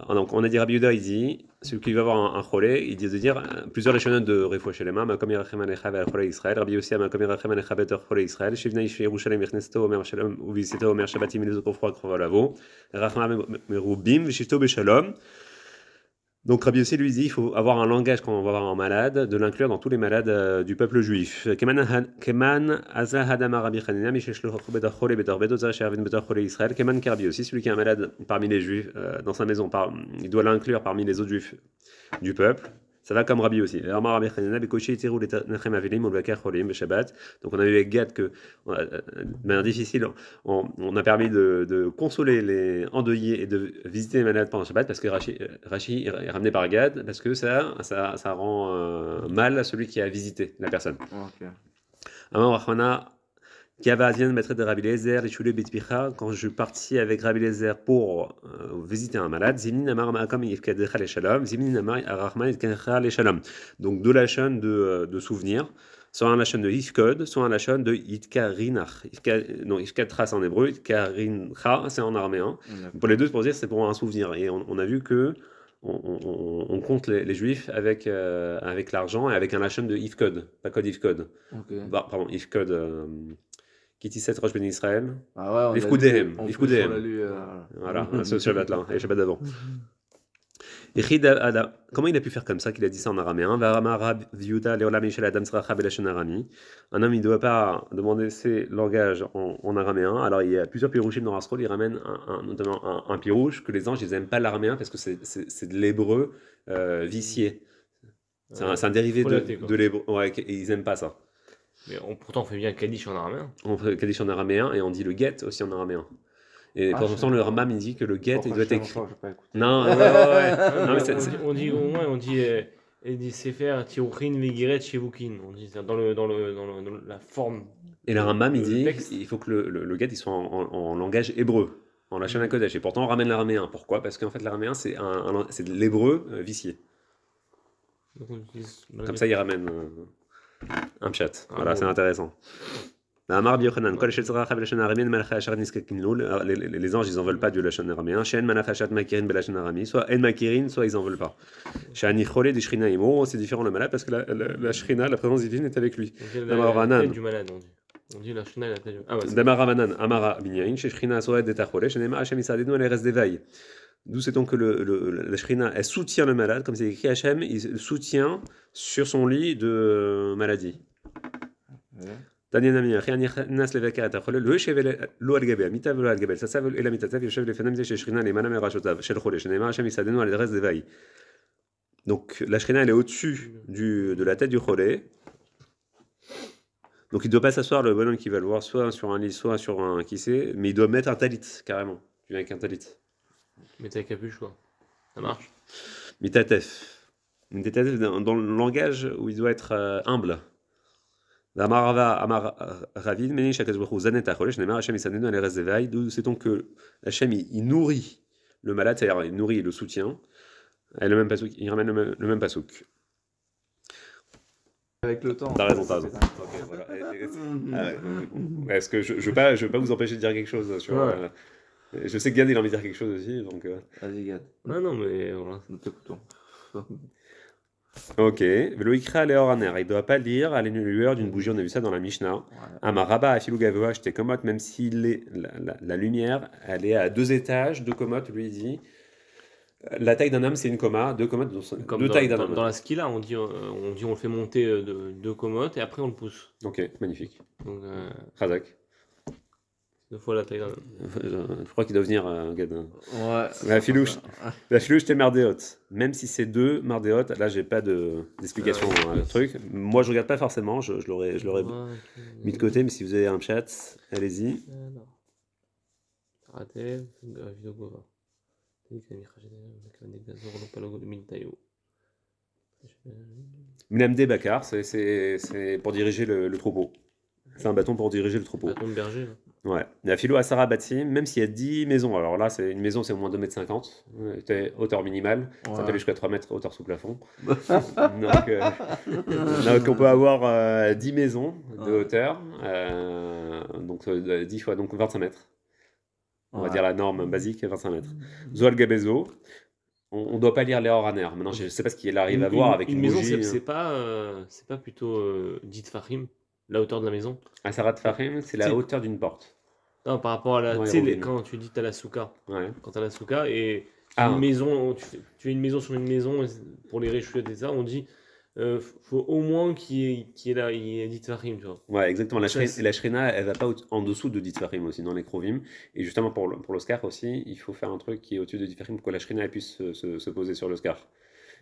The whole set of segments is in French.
Donc, on a dit Rabbi Yehuda, il dit, celui qui va avoir un cholé, il dit de dire plusieurs léchonot de Refoua Shelema, Makom Yerachem Alecha Ve'al Cholé Israël, Rabbi Yossi, Makom Yerachem Alecha Be'er Cholé Israël, Shivna Ish Yerushalem Yechnesto Omer Shalom Uvisito Omer Shabbatim Lezo Kofroa Krova Lavo, Rachma Merubim Vishito Beshalom. Donc Rabbi Yossi lui dit il faut avoir un langage quand on va voir un malade, de l'inclure dans tous les malades du peuple juif. Keman Azah Hadama Rabbi Chanina Mishesh Lo Betar Cholé Betar Bedo Zeh Shavin Betar Cholé Israël. Keman Rabbi Yossi, celui qui est un malade parmi les juifs dans sa maison, il doit l'inclure parmi les autres juifs du peuple. Ça va comme Rabbi aussi. Donc on a vu avec Gad que, de manière difficile, on a permis de consoler les endeuillés et de visiter les malades pendant Shabbat parce que Rashi est ramené par Gad parce que ça rend mal à celui qui a visité la personne. Ok. Quand je suis parti avec Rabbi Lezer pour visiter un malade, donc deux lachons de souvenirs, soit un lachon de Ifkod, soit un lachon de Itkarinach. Non, Ifkatra c'est en hébreu, Itkarincha c'est en araméen. Pour les deux, pour dire c'est pour un souvenir. Et on a vu que on compte les juifs avec l'argent et avec un lachon de Ifkod, pas code Ifkod. Okay. Bah, pardon, Ifkod. Kitisset Rosh Ben Israël. Ah ouais, L'Ifkoudéhem. Voilà, ce Shabbat-là, et le Shabbat d'avant. Comment il a pu faire comme ça, qu'il a dit ça en araméen? Un homme, il ne doit pas demander ses langages en araméen. Alors, il y a plusieurs pirouchim dans Rasrol, il ramène notamment un pirouche que les anges, ils n'aiment pas l'araméen parce que c'est de l'hébreu vicié. C'est un dérivé de l'hébreu. Ouais, ils n'aiment pas ça. Mais pourtant, on fait bien Kaddish en araméen. On fait Kaddish en araméen et on dit le get aussi en araméen. Et pour l'instant, le Rambam il dit que le get il doit être écrit. Non, ouais. On dit au moins, on dit Sefer Tiruchin Vegiret Shevukin. On dit dans la forme. Et le Rambam il dit il faut que le get il soit en langage hébreu, en Lachon HaKodesh. Et pourtant on ramène l'araméen. Pourquoi? Parce qu'en fait l'araméen c'est de l'hébreu vicié. Comme ça il ramène un pshat. Voilà, c'est intéressant. Les anges, ils en veulent pas du lachon araméen. Soit en makirin, soit ils en veulent pas. C'est différent le malade parce que la shrina, la présence divine est avec lui. La tête du malade, on dit la shrina, la tête du malade. Damaravanan, Amara binyain, chez shrina soit de tachole, chez nema Hachem isadenu, elle reste d'éveil. D'où c'est donc que la shrina, elle soutient le malade, comme c'est écrit Hachem, il soutient sur son lit de maladie. דניאל נמי, אחי נכנס לבקר את החולה, לא יושב לא על גבי המיטה ולא על גבי ססה אלא מיטתיו יושב לפניו זה ששכינה למעלה מראשותיו של חולה, שנאמר השם יסעדנו על הדרס דווי. Donc la shrina elle est au-dessus de la tête du cholé. Donc il ne doit pas s'asseoir le bonhomme qui va le voir soit sur un lit, soit sur un kissé, mais il doit mettre un talit carrément. Tu viens avec un talit. Mettre la capuche quoi. Ça marche. Mitatef. Mitatef dans le langage où il doit être humble. D'où c'est-on que Hachem il nourrit le malade, c'est-à-dire il nourrit et le soutient. Et le même pasouk, il ramène le même pasouk. Avec le temps. T'as raison. Ok, voilà. Est-ce que je veux pas vous empêcher de dire quelque chose sur. Ouais. Je sais que Gad il a envie de dire quelque chose aussi, donc. Vas-y, Gad. Non, mais voilà. Nous t'écoutons. Ok. Il ne doit pas lire à la lueur d'une bougie, on a vu ça dans la Mishnah. Amaraba afilou gavoa j'étais commode, même si la lumière, elle est à 2 étages, 2 commodes, lui il dit. La taille d'un homme, c'est une coma, 2 commodes, comme 2 tailles d'un homme. Dans la skilla, on dit on le fait monter de 2 commodes et après on le pousse. Ok, magnifique. Donc, Razak. 2 fois la taille d'un homme. Je crois qu'il doit venir, Gad. Ouais. La filouche, t'es mardéote. Même si c'est 2 mardéotes, là j'ai pas d'explication truc. Moi je regarde pas forcément, je l'aurais mis de côté, mais si vous avez un chat, allez-y. Mlamdé Bakar, c'est pour diriger le troupeau. C'est un bâton pour diriger le troupeau. Bâton de berger. Ouais. La philo à Sarah Batim, même s'il y a 10 maisons, alors là, une maison, c'est au moins 2,50 m, hauteur minimale, ça peut aller jusqu'à 3 mètres, hauteur sous plafond. donc, on peut avoir 10 maisons de hauteur, donc 10 fois, donc 25 mètres. On va dire la norme basique, 25 mètres. Zoal Gabezo, on doit pas lire les Horaner. Maintenant, je sais pas ce qu'il arrive à voir avec une maison, bougie. c'est pas plutôt dit Fahim, la hauteur de la maison. Asarat Fahim, c'est la C'est- hauteur d'une porte. Non, par rapport à la. Ouais, Tu sais, Robin. quand tu dis t'as la souka, Ouais. quand t'as la souka et Ah. une maison, tu fais une maison sur une maison, et pour les réchouettes et ça, on dit faut au moins qu'il y ait là, il y ait dit Fahim, tu vois. Ouais, exactement. La, Ça, c'est- la Shrina, elle va pas en dessous de Ditfarim aussi, dans les Krovim. Et justement, pour l'Oscar aussi, il faut faire un truc qui est au-dessus de Ditfarim pour que la Shrina elle puisse se poser sur l'Oscar.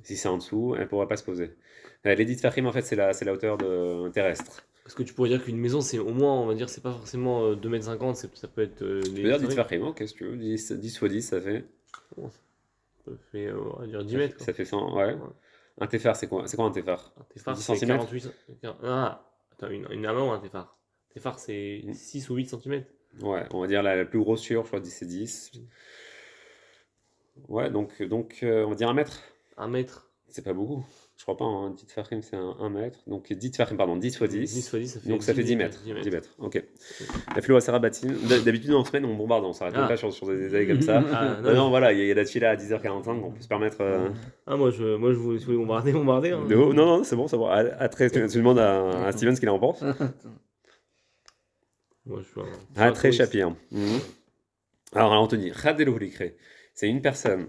Si c'est en dessous, elle ne pourra pas se poser. Les Ditfarim, en fait, c'est la hauteur terrestre. Parce que tu pourrais dire qu'une maison, c'est au moins, on va dire, c'est pas forcément 2,50 m, ça peut être. Tu peux dire Ditfarim, ok, qu'est-ce que tu veux. 10 fois 10, ça fait. Ça fait, on va dire 10 mètres. Ça fait 100, ouais. Un tefar, c'est quoi un tefar? Un téphare, 10 c'est centimètres 48. Ah, attends, une amont, un téphare. Téphare, c'est 6 ou 8 cm. Ouais, on va dire la plus grosse sur, je crois, c'est 10. Ouais, donc on va dire 1 mètre. 1 mètre. C'est pas beaucoup. Je crois pas, hein. 10 Tfachim, c'est 1 mètre. Donc 10 Tfachim, pardon, 10 fois 10. 10 fois 10, ça fait Donc ça fait 10 mètres. 10 mètres. 10 mètres, ok. La philo à Sarah Batin. D'habitude, en semaine, on bombarde, on s'arrête même pas sur des détails comme ça. Ah, Non, voilà, il y a la fila à 10h45, on peut se permettre. Ah, moi, je voulais bombarder. Hein. de haut. Non, c'est bon, c'est bon. Tu demandes à Steven ce qu'il en pense. Moi, je suis Très Shapir. Alors, Anthony, c'est une personne.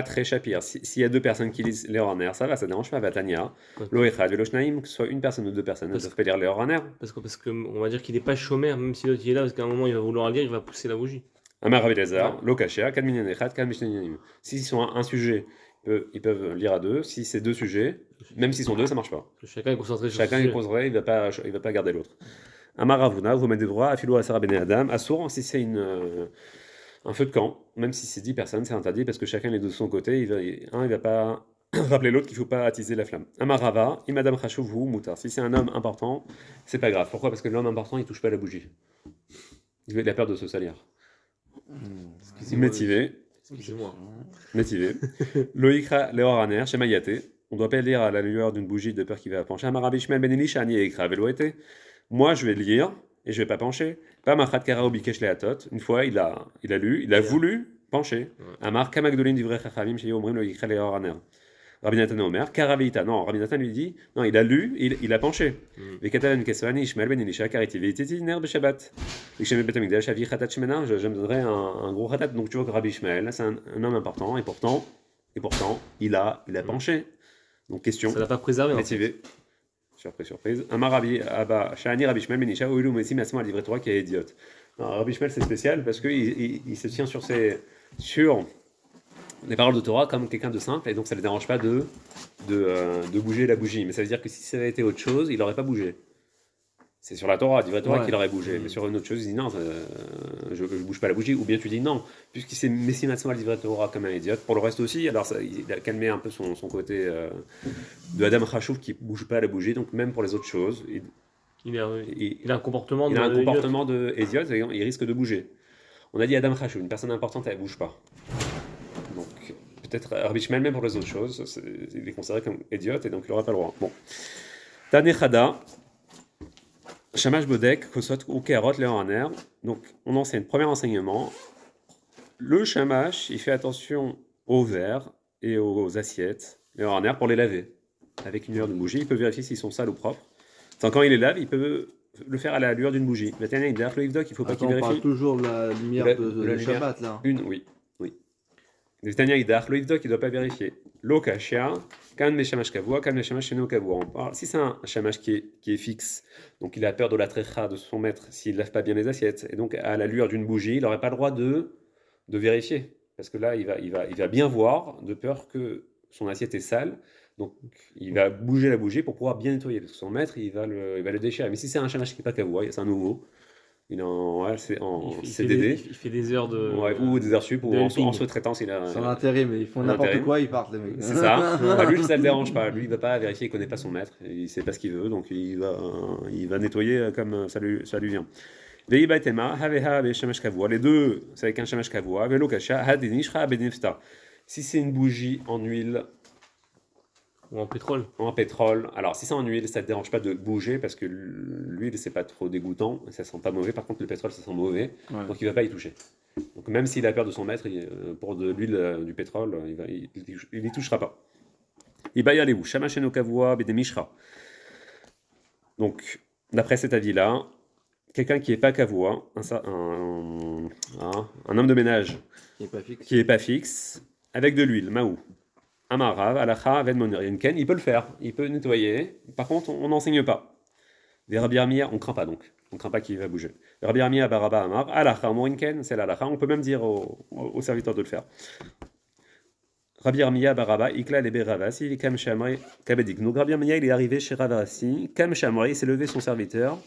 Très Shapir. S'il y a deux personnes qui lisent les Horaner, ça va, ça dérange pas. Vatania. Loechad, Veloshnaim, que ce soit une personne ou deux personnes, ne peuvent pas lire les Horaner. Parce que on va dire qu'il n'est pas chômeur, même si l'autre il est là, parce qu'à un moment il va vouloir lire, il va pousser la bougie. Amar Ravilazar, Lokashia, Kadminyan Echad, Kadmishnanim. S'ils sont un sujet, ils peuvent lire à deux. Si c'est deux sujets, même s'ils sont deux, ça marche pas. Chacun est concentré sur Chacun est concentré, il va pas garder l'autre. Amar Ravuna, vous mettez des droits, Afilo Asara Bene Adam, Assour, si c'est un feu de camp, même si c'est 10 personnes, c'est interdit parce que chacun est de son côté, il va pas rappeler l'autre qu'il ne faut pas attiser la flamme. Amarava, Imadam Khashouvu, Moutar. Si c'est un homme important, c'est pas grave. Pourquoi? Parce que l'homme important, il touche pas à la bougie. Il a peur de se salir. Métivé. Excusez-moi. Métivé. Loïkra Leoraner, chez Mayate. On doit pas lire à la lueur d'une bougie de peur qu'il va pencher. Amarabi Shmel Benelish, Ani Ekra Veloete. Moi, je vais lire et je vais pas pencher. Pas Machat Kara Bikesh Leatot. Une fois, il a lu, il a voulu pencher. Amar Kamakdolin du vrai Chachamim, chez Yomrim Loïkra Leoraner. Rabbi Nathan Omer, Karavita. Non, Rabbi Nathan lui dit, non, il a lu, il a penché. Vekatalan Kesvani, Ishmael Ben Elisha, Kariti, Veititi, Ner Beshabbat. Ishmael Betamigdash, Avi Khatat Shemena, je me donnerais un gros Khatat. Donc tu vois que Rabbi Ishmael, c'est un homme important, et pourtant, il a penché. Donc question. Ça l'a pas préservé. Métivé. Surprise. Amar Rabbi Abba, Shani Rabbi Ishmael Ben Elisha, Oilou Messim, Asma, livré 3 qui est idiote. Rabbi Ishmael, c'est spécial parce qu'il se tient sur les paroles de Torah comme quelqu'un de simple, et donc ça ne le dérange pas de bouger la bougie. Mais ça veut dire que si ça avait été autre chose, il n'aurait pas bougé. C'est sur la Torah, du Torah qu'il aurait bougé. Mais sur une autre chose, il dit non, je ne bouge pas la bougie. Ou bien tu dis non, puisqu'il s'est messi maintenant le Torah comme un idiote. Pour le reste aussi, alors il a calmé un peu son côté de Adam Khashouf qui ne bouge pas la bougie. Donc même pour les autres choses, il a un comportement de idiote, et il risque de bouger. On a dit Adam Khashouf, une personne importante, elle ne bouge pas. Donc, peut-être Rabbi Shmuel, même pour les autres choses, il est considéré comme idiote et donc il n'aura pas le droit. Bon. Tanechada, Shamash Bodek, Kosot ou Kerot, Léoraner. Donc, on enseigne. Premier enseignement. Le Shamash, il fait attention aux verres et aux assiettes, Léoraner, pour les laver. Avec une lueur de bougie, il peut vérifier s'ils sont sales ou propres. Quand il les lave, il peut le faire à la lueur d'une bougie. Il ne faut pas qu'il vérifie. On parle toujours de la lumière de Shabbat, là. Oui. Le Tania Idach, le Ivdok, il ne doit pas vérifier. L'Okashia, Kan Meshamash Kavua, Kan Meshamash Sheno Kavua. Si c'est un Shamash qui est fixe, donc il a peur de la trécha de son maître s'il ne lave pas bien les assiettes, et donc à la lueur d'une bougie, il n'aurait pas le droit de vérifier. Parce que là, il va bien voir, de peur que son assiette est sale, donc il va bouger la bougie pour pouvoir bien nettoyer, parce que son maître, il va le déchirer. Mais si c'est un Shamash qui n'est pas Kavua, c'est un nouveau. Il est en CDD. Il fait des heures de. Ouais, ou des heures sup, ou en sous-traitance. C'est en intérim, mais ils font n'importe quoi, ils partent, les mecs. C'est ça. Lui, ça ne le dérange pas. Lui, il ne va pas vérifier, il ne connaît pas son maître. Il ne sait pas ce qu'il veut, donc il va nettoyer comme ça lui vient. Les deux, c'est avec un shamash kavua. Si c'est une bougie en huile Ou en pétrole. En pétrole. Alors, si c'est en huile, ça ne te dérange pas de bouger parce que l'huile, c'est pas trop dégoûtant, ça sent pas mauvais. Par contre, le pétrole, ça sent mauvais, donc il va pas y toucher. Donc, même s'il a peur de son maître, pour de l'huile, du pétrole, il y touchera pas. Il va y aller où Shamash eno kavua bedemishra. Donc, d'après cet avis-là, quelqu'un qui n'est pas kavua, un homme de ménage qui est pas fixe, avec de l'huile, maou. Amarav, alacha, vedmonrinken, il peut le faire, il peut nettoyer. Par contre, on n'enseigne pas. Des Rabbi Armia, on ne craint pas donc. On ne craint pas qu'il va bouger. Rabbi Armia, baraba, amar, alacha, morinken, c'est l'alacha. On peut même dire au serviteur de le faire. Rabbi Armia, baraba, ikla lebe ravasi, kam shamri, kabedik. Donc Rabbi Armia, il est arrivé chez Ravasi, kam shamri, il s'est levé son serviteur,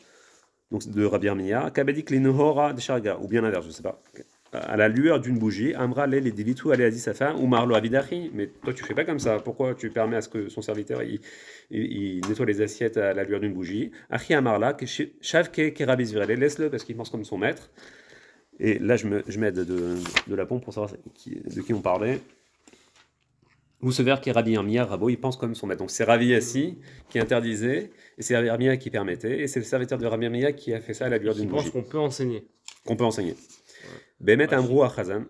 donc de Rabbi Armia, kabedik linohora de Sharga, ou bien l'inverse, je ne sais pas. À la lueur d'une bougie, Amra les Divitu allait à sa femme, ou Marlo Avidachi, mais toi tu fais pas comme ça, pourquoi tu permets à ce que son serviteur il nettoie les assiettes à la lueur d'une bougie? Achi Amarla, Shavke Kerabis Virele, laisse-le parce qu'il pense comme son maître. Et là je m'aide de la pompe pour savoir de qui on parlait. Ou ce vers qui est Rabbi Armia, Rabo, il pense comme son maître. Donc c'est Rabbi Yassi qui interdisait, et c'est Rabbi Armia qui permettait, et c'est le serviteur de Rabbi Armia qui a fait ça à la lueur d'une bougie. Je pense qu'on peut enseigner. Qu'on peut enseigner. Bémet Amrou à Khazan.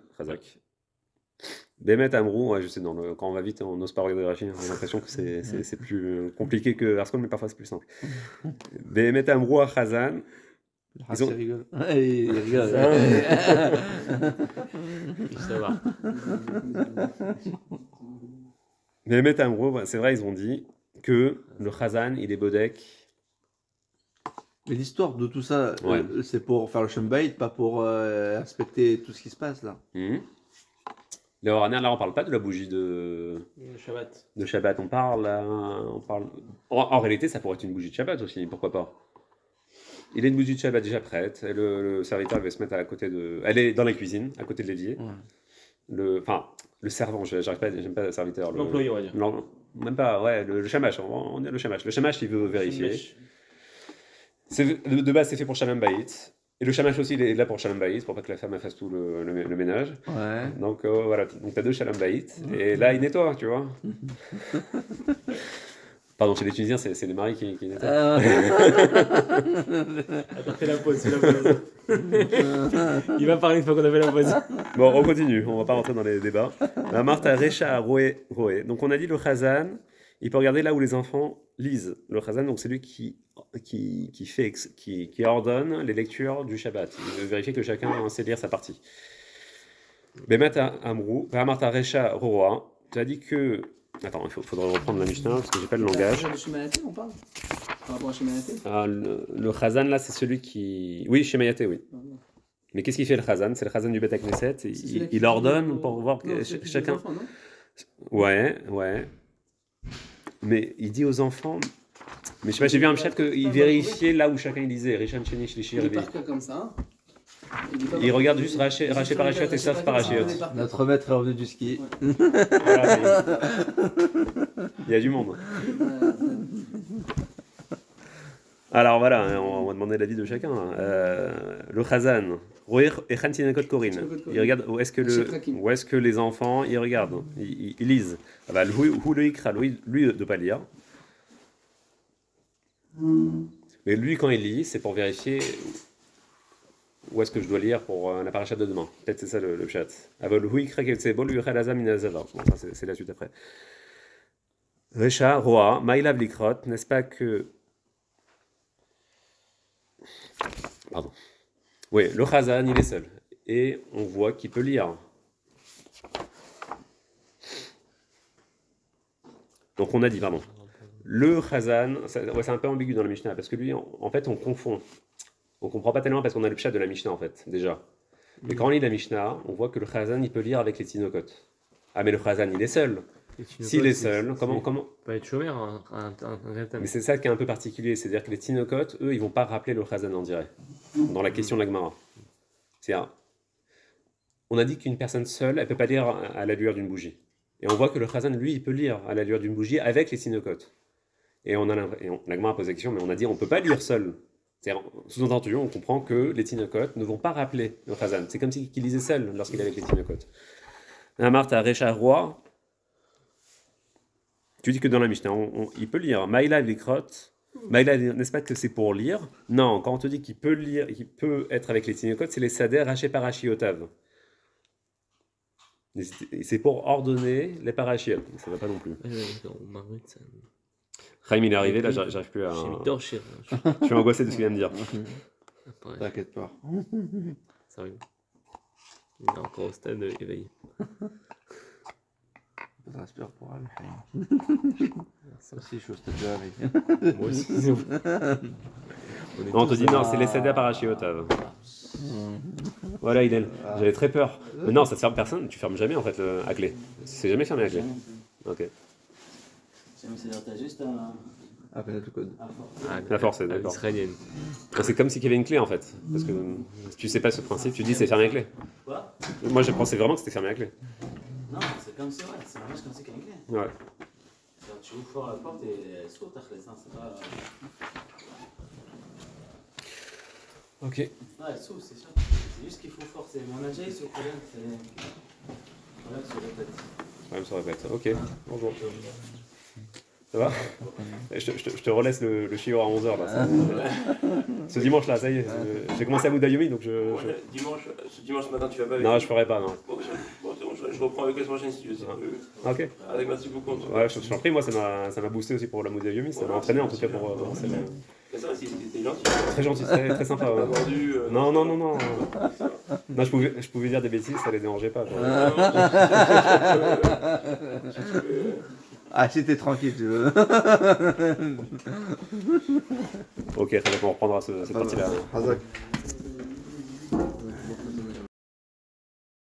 Bémet Amrou, ouais, je sais, quand on va vite, on n'ose pas regarder Rachid, on a l'impression que c'est plus compliqué que Arskol, mais parfois c'est plus simple. Bémet Amrou à Khazan. Ils rigolent. Il rigole. Ça va. Bémet Amrou, c'est vrai, ils ont dit que le Khazan, il est bodek. Mais l'histoire de tout ça, c'est pour faire le Shembait, pas pour inspecter tout ce qui se passe là. Le Horaner, là, on parle pas de la bougie de Shabbat. On parle. En réalité, ça pourrait être une bougie de Shabbat aussi, pourquoi pas. Il a une bougie de Shabbat déjà prête, et le serviteur va se mettre à côté de. Elle est dans la cuisine, à côté de l'évier. Le servant, j'arrive pas, j'aime pas le serviteur. L'employé, on va dire. Même pas, ouais, le shamash, on est le shamash. Le shamash, il veut vérifier. De base, c'est fait pour Shalom Bayit. Et le shamash aussi, il est là pour Shalom Bayit, pour pas que la femme fasse tout le ménage. Ouais. Donc voilà, donc tu as deux Shalom Bayit. Et là, il nettoie, tu vois. Pardon, chez les Tunisiens, c'est les maris qui nettoient. Attends, fais la pause, Il va parler une fois qu'on a fait la pause. Bon, on continue, on va pas rentrer dans les débats. La Martha Recha Roé. Donc on a dit le Khazan, il peut regarder là où les enfants lisent. Le Khazan, donc c'est lui qui ordonne les lectures du Shabbat. Il veut vérifier que chacun sait lire sa partie. Bemata Amrou, Martha Recha Roa, tu as dit que. Attends, il faudrait reprendre la Mishnah parce que j'ai pas le langage. Le Shemayaté, on parle par rapport à Shemayaté. Le Khazan là, c'est celui qui. Oui, Shemayaté, oui. Mais qu'est-ce qu'il fait le Khazan? C'est le Khazan du Bet Knesset. Il ordonne pour voir que chacun. Enfants, non Ouais. Mais il dit aux enfants. Mais je sais pas, j'ai vu un chat qu'il vérifiait là où chacun il disait. Richan Cheni Shlishi Il est Revi. par cas comme ça. Il regarde juste Raché par Rachet et Saf par Rachet. Notre maître est revenu du ski. Voilà, il y a du monde. Alors voilà, on va demander l'avis de chacun. Le Khazan, et Khantinakot Corinne. Il regarde où est-ce que les enfants ils regardent, ils lisent. Ah bah, lui ne doit pas lire. Mais lui, quand il lit, c'est pour vérifier où est-ce que je dois lire pour la paracha de demain. Peut-être c'est ça le chat. Bon, ça c'est la suite après. Recha, Roa, Maïlav Likrot, n'est-ce pas que. Pardon. Oui, le Khazan, il est seul. Et on voit qu'il peut lire. Donc on a dit, pardon. Le Khazan, c'est un peu ambigu dans la Mishnah, parce que lui, en fait, on confond. On comprend pas tellement parce qu'on a le pshat de la Mishnah, en fait, déjà. Mais quand on lit la Mishnah, on voit que le Khazan, il peut lire avec les Tinokot. Ah, mais le Khazan, il est seul. S'il est seul, comment Pas être chômeur, un mais c'est ça qui est un peu particulier, c'est-à-dire que les Tinokot, eux, ils vont pas rappeler le Khazan, on dirait, dans la question de la Gemara. C'est-à-dire, on a dit qu'une personne seule, elle peut pas lire à la lueur d'une bougie. Et on voit que le Khazan, lui, il peut lire à la lueur d'une bougie avec les Tinokot. Et la Gemara pose la question, mais on a dit on peut pas lire seul. C'est-à-dire, sous-entendu, on comprend que les Tinokot ne vont pas rappeler le Khazan. C'est comme s'il lisait seul lorsqu'il est avec les Tinokot. Martha Recha Roi. Tu dis que dans la Mishnah, il peut lire Maïla Likrot. Maïla, n'est-ce pas que c'est pour lire? Non, quand on te dit qu'il peut lire, qu'il peut être avec les Tinekot, c'est les Sader Raché Parachiotav. C'est pour ordonner les parachiotes. Ça va pas non plus. Chaim, il est arrivé, là, j'arrive plus à. Je suis angoissé de ce qu'il vient de dire. T'inquiète pas. Sérieux. Il est encore au stade éveillé. Je respire pour elle. Ça aussi, je suis au stade de la veille. Moi aussi. On te dit non, c'est les Sader Parachiotav. Voilà, Hillel. J'avais très peur. Mais non, ça te ferme personne. Tu fermes jamais en fait à clé. C'est jamais fermé à clé. Ok. T'as juste un. Appelle le code. La force, d'accord. Israélienne. C'est comme s'il y avait une clé en fait. Parce que si tu sais pas ce principe, tu dis c'est fermé à clé. Quoi? Moi je pensais vraiment que c'était fermé à clé. Non, c'est comme ça, ouais. C'est vraiment comme ça qu'il y a une clé. Ouais. Tu ouvres fort la porte et elle s'ouvre, t'as laissé, c'est pas. Ok. Ouais, elle s'ouvre, c'est sûr. C'est juste qu'il faut forcer. Mais on a déjà eu ce problème, c'est. Le problème se répète. Le problème se répète. Ok. Bonjour. Ça va? Je te relaisse le chiot à 11h là. Ce dimanche là, ça y est. J'ai commencé à Boudayomi donc je. Ce dimanche matin, tu vas pas avec Non, je ferai pas, non. Bon, c'est bon, je reprends avec la semaine prochaine si tu veux. Ok. Avec merci beaucoup. Ouais, je t'en prie, moi ça m'a boosté aussi pour la Boudayomi. Ça m'a entraîné en tout cas pour. Mais ça, c'était gentil. Très gentil, très sympa. T'as Ouais. vendu. Non. Non, je pouvais dire des bêtises, ça les dérangeait pas. Ah, si t'es tranquille, tu veux. Ok, très bien, on reprendra cette partie-là. Hazak.